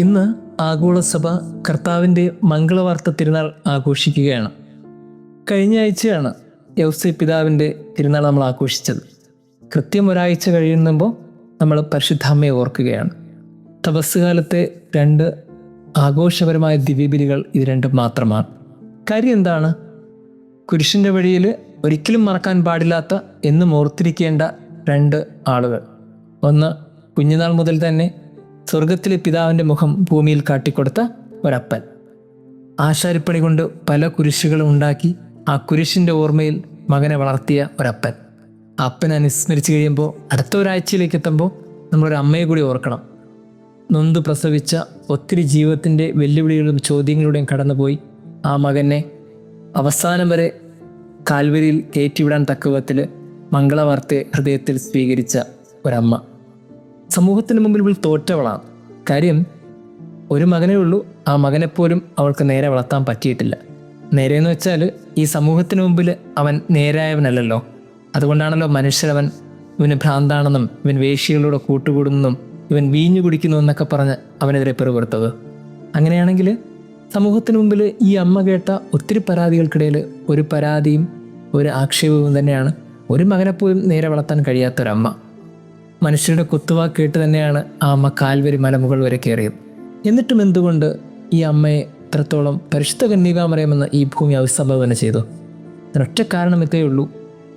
ഇന്ന് ആഗോളസഭ കർത്താവിൻ്റെ മംഗളവാർത്ത തിരുനാൾ ആഘോഷിക്കുകയാണ്. കഴിഞ്ഞ ആഴ്ചയാണ് യൗസേ പിതാവിൻ്റെ തിരുനാൾ നമ്മൾ ആഘോഷിച്ചത്. കൃത്യം ഒരാഴ്ച കഴിയുമ്പോൾ നമ്മൾ പരിശുദ്ധാമ്മയെ ഓർക്കുകയാണ്. തപസ് കാലത്തെ രണ്ട് ആഘോഷപരമായ ദിവ്യബലികൾ ഇത് രണ്ടും മാത്രമാണ്. കാര്യം എന്താണ്? കുരിശിൻ്റെ വഴിയിൽ ഒരിക്കലും മറക്കാൻ പാടില്ലാത്ത എന്നും ഓർത്തിരിക്കേണ്ട രണ്ട് ആളുകൾ. ഒന്ന്, കുഞ്ഞുനാൾ മുതൽ തന്നെ സ്വർഗത്തിലെ പിതാവിൻ്റെ മുഖം ഭൂമിയിൽ കാട്ടിക്കൊടുത്ത ഒരപ്പൻ. ആശാരിപ്പണി കൊണ്ട് പല കുരിശുകളും ഉണ്ടാക്കി ആ കുരിശിൻ്റെ ഓർമ്മയിൽ മകനെ വളർത്തിയ ഒരപ്പൻ. ആ അപ്പനെ അനുസ്മരിച്ച് കഴിയുമ്പോൾ അടുത്ത ഒരാഴ്ചയിലേക്ക് എത്തുമ്പോൾ നമ്മളൊരു അമ്മയെ കൂടി ഓർക്കണം. നൊന്ത് പ്രസവിച്ച ഒത്തിരി ജീവിതത്തിൻ്റെ വെല്ലുവിളികളും ചോദ്യങ്ങളുടെയും കടന്നുപോയി ആ മകനെ അവസാനം വരെ കാൽവരിയിൽ കയറ്റിവിടാൻ തക്കവിധത്തിൽ മംഗളവാർത്തയെ ഹൃദയത്തിൽ സ്വീകരിച്ച ഒരമ്മ. സമൂഹത്തിന് മുമ്പിൽ ഇവൾ തോറ്റവളാണ്. കാര്യം ഒരു മകനേ ഉള്ളൂ. ആ മകനെപ്പോലും അവൾക്ക് നേരെ വളർത്താൻ പറ്റിയിട്ടില്ല. നേരെയെന്ന് വെച്ചാൽ ഈ സമൂഹത്തിന് മുമ്പിൽ അവൻ നേരായവനല്ലല്ലോ. അതുകൊണ്ടാണല്ലോ മനുഷ്യരവൻ ഇവന് ഭ്രാന്താണെന്നും ഇവൻ വേശ്യകളോട് കൂട്ടുകൂടുന്നെന്നും ഇവൻ വീഞ്ഞു കുടിക്കുന്നു എന്നൊക്കെ പറഞ്ഞ് അവനെതിരെ പിറുപുറത്തത്. അങ്ങനെയാണെങ്കിൽ സമൂഹത്തിന് മുമ്പിൽ ഈ അമ്മ കേട്ട ഒത്തിരി പരാതികൾക്കിടയിൽ ഒരു പരാതിയും ഒരു ആക്ഷേപവും തന്നെയാണ് ഒരു മകനെപ്പോലും നേരെ വളർത്താൻ കഴിയാത്തൊരമ്മ. മനുഷ്യരുടെ കുത്തുവാക്ക് കേട്ട് തന്നെയാണ് ആ അമ്മ കാൽവരി മലമുകൾ വരെ കയറിയത്. എന്നിട്ടും എന്തുകൊണ്ട് ഈ അമ്മയെ ഇത്രത്തോളം പരിശുദ്ധ കന്യകാമറിയമെന്ന് ഈ ഭൂമി അഭിസംബോധന ചെയ്തു? അതിനൊറ്റ കാരണം ഇത്രയേ ഉള്ളൂ.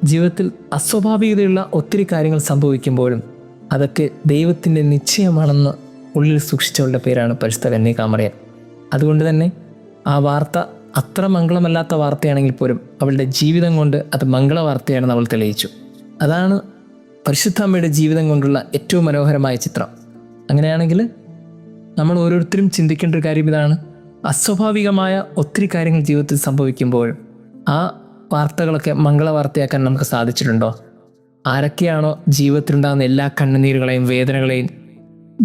ജീവിതത്തിൽ അസ്വാഭാവികതയുള്ള ഒത്തിരി കാര്യങ്ങൾ സംഭവിക്കുമ്പോഴും അതൊക്കെ ദൈവത്തിൻ്റെ നിശ്ചയമാണെന്ന് ഉള്ളിൽ സൂക്ഷിച്ചവളുടെ പേരാണ് പരിശുദ്ധ കന്യകാമറിയം. അതുകൊണ്ട് തന്നെ ആ വാർത്ത അത്ര മംഗളമല്ലാത്ത വാർത്തയാണെങ്കിൽ പോലും അവളുടെ ജീവിതം കൊണ്ട് അത് മംഗളവാർത്തയാണെന്ന് അവൾ തെളിയിച്ചു. അതാണ് പരിശുദ്ധാമ്മയുടെ ജീവിതം കൊണ്ടുള്ള ഏറ്റവും മനോഹരമായ ചിത്രം. അങ്ങനെയാണെങ്കിൽ നമ്മൾ ഓരോരുത്തരും ചിന്തിക്കേണ്ട ഒരു കാര്യം ഇതാണ്: അസ്വാഭാവികമായ ഒത്തിരി കാര്യങ്ങൾ ജീവിതത്തിൽ സംഭവിക്കുമ്പോഴും ആ വാർത്തകളൊക്കെ മംഗളവാർത്തയാക്കാൻ നമുക്ക് സാധിച്ചിട്ടുണ്ടോ? ആരൊക്കെയാണോ ജീവിതത്തിലുണ്ടാകുന്ന എല്ലാ കണ്ണുനീരുകളെയും വേദനകളെയും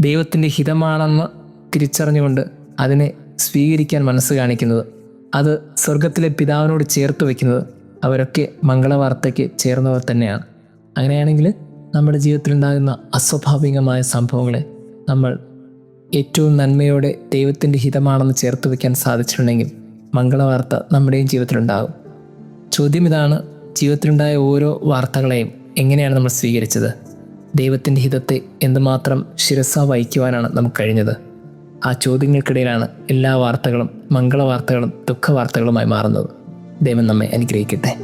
ദൈവത്തിൻ്റെ ഹിതമാണെന്ന് തിരിച്ചറിഞ്ഞുകൊണ്ട് അതിനെ സ്വീകരിക്കാൻ മനസ്സ് കാണിക്കുന്നത്, അത് സ്വർഗത്തിലെ പിതാവിനോട് ചേർത്ത് വയ്ക്കുന്നത്, അവരൊക്കെ മംഗളവാർത്തയ്ക്ക് ചേർന്നവർ തന്നെയാണ്. അങ്ങനെയാണെങ്കിൽ നമ്മുടെ ജീവിതത്തിലുണ്ടാകുന്ന അസ്വാഭാവികമായ സംഭവങ്ങളെ നമ്മൾ ഏറ്റവും നന്മയോടെ ദൈവത്തിൻ്റെ ഹിതമാണെന്ന് ചേർത്ത് വയ്ക്കാൻ സാധിച്ചിട്ടുണ്ടെങ്കിൽ മംഗളവാർത്ത നമ്മുടെയും ജീവിതത്തിലുണ്ടാകും. ചോദ്യം ഇതാണ്: ജീവിതത്തിലുണ്ടായ ഓരോ വാർത്തകളെയും എങ്ങനെയാണ് നമ്മൾ സ്വീകരിച്ചത്? ദൈവത്തിൻ്റെ ഹിതത്തെ എന്തുമാത്രം ശിരസാ വഹിക്കുവാനാണ് നമുക്ക് കഴിഞ്ഞത്? ആ ചോദ്യങ്ങൾക്കിടയിലാണ് എല്ലാ വാർത്തകളും മംഗളവാർത്തകളും ദുഃഖവാർത്തകളുമായി മാറുന്നത്. ദൈവം നമ്മെ അനുഗ്രഹിക്കട്ടെ.